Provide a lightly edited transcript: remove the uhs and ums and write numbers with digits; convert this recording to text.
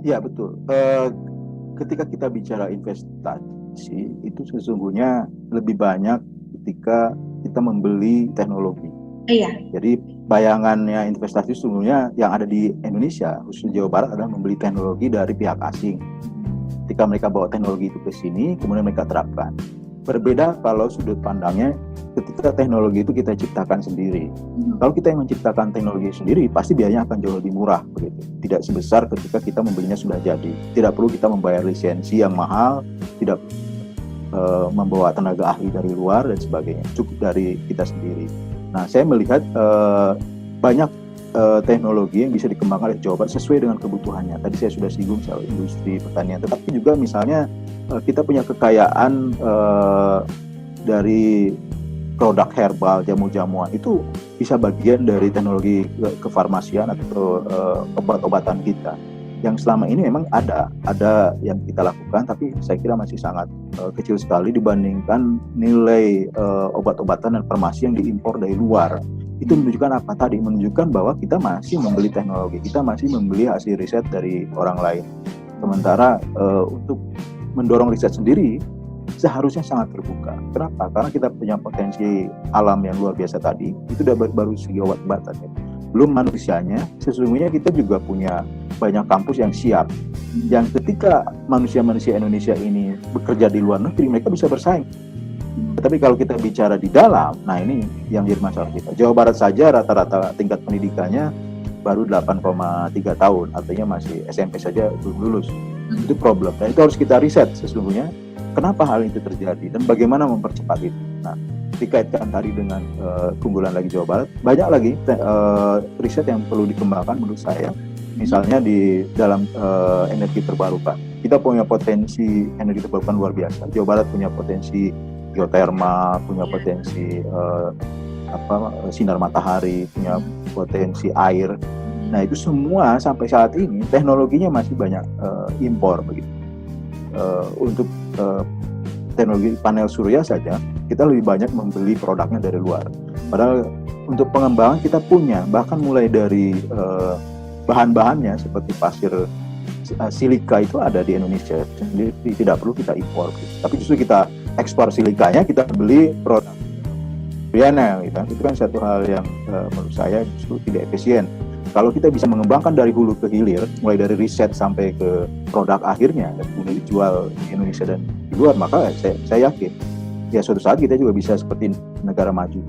Ya betul. Ketika kita bicara investasi itu sesungguhnya lebih banyak ketika kita membeli teknologi. Iya. Jadi bayangannya investasi sesungguhnya yang ada di Indonesia, khususnya Jawa Barat, adalah membeli teknologi dari pihak asing. Ketika mereka bawa teknologi itu ke sini, kemudian mereka terapkan. Berbeda kalau sudut pandangnya ketika teknologi itu kita ciptakan sendiri. Kalau kita yang menciptakan teknologi sendiri, pasti biayanya akan jauh lebih murah, begitu. Tidak sebesar ketika kita membelinya sudah jadi. Tidak perlu kita membayar lisensi yang mahal, tidak membawa tenaga ahli dari luar dan sebagainya. Cukup dari kita sendiri. Nah, saya melihat banyak teknologi yang bisa dikembangkan oleh Jawa Barat sesuai dengan kebutuhannya. Tadi saya sudah singgung soal industri pertanian, tetapi juga misalnya kita punya kekayaan dari produk herbal, jamu-jamuan, itu bisa bagian dari teknologi kefarmasian atau obat-obatan kita. Yang selama ini memang ada yang kita lakukan, tapi saya kira masih sangat kecil sekali dibandingkan nilai obat-obatan dan farmasi yang diimpor dari luar. Itu menunjukkan apa tadi? Menunjukkan bahwa kita masih membeli teknologi, kita masih membeli hasil riset dari orang lain. Sementara untuk mendorong riset sendiri seharusnya sangat terbuka. Kenapa? Karena kita punya potensi alam yang luar biasa tadi. Itu udah baru segi obat-obatan. Belum manusianya, sesungguhnya kita juga punya banyak kampus yang siap. Yang ketika manusia-manusia Indonesia ini bekerja di luar negeri, mereka bisa bersaing. Tapi kalau kita bicara di dalam, nah ini yang jadi masalah kita. Jawa Barat saja rata-rata tingkat pendidikannya baru 8,3 tahun, artinya masih SMP saja belum lulus. Itu problem. Dan itu harus kita riset sesungguhnya. Kenapa hal itu terjadi dan bagaimana mempercepat itu? Nah, dikaitkan tadi dengan keunggulan lagi Jawa Barat, banyak lagi riset yang perlu dikembangkan menurut saya. Misalnya di dalam energi terbarukan, kita punya potensi energi terbarukan luar biasa. Jawa Barat punya potensi geotermal, punya potensi sinar matahari, punya potensi air. Nah itu semua sampai saat ini teknologinya masih banyak impor begitu. Untuk teknologi panel surya saja kita lebih banyak membeli produknya dari luar. Padahal untuk pengembangan kita punya, bahkan mulai dari bahan-bahannya seperti pasir silika itu ada di Indonesia sendiri, tidak perlu kita impor. Tapi justru kita ekspor silikanya, kita beli produk PNL gitu. Itu kan satu hal yang menurut saya justru tidak efisien. Kalau kita bisa mengembangkan dari hulu ke hilir, mulai dari riset sampai ke produk akhirnya dan kemudian dijual di Indonesia dan di luar, maka saya yakin ya suatu saat kita juga bisa seperti negara maju.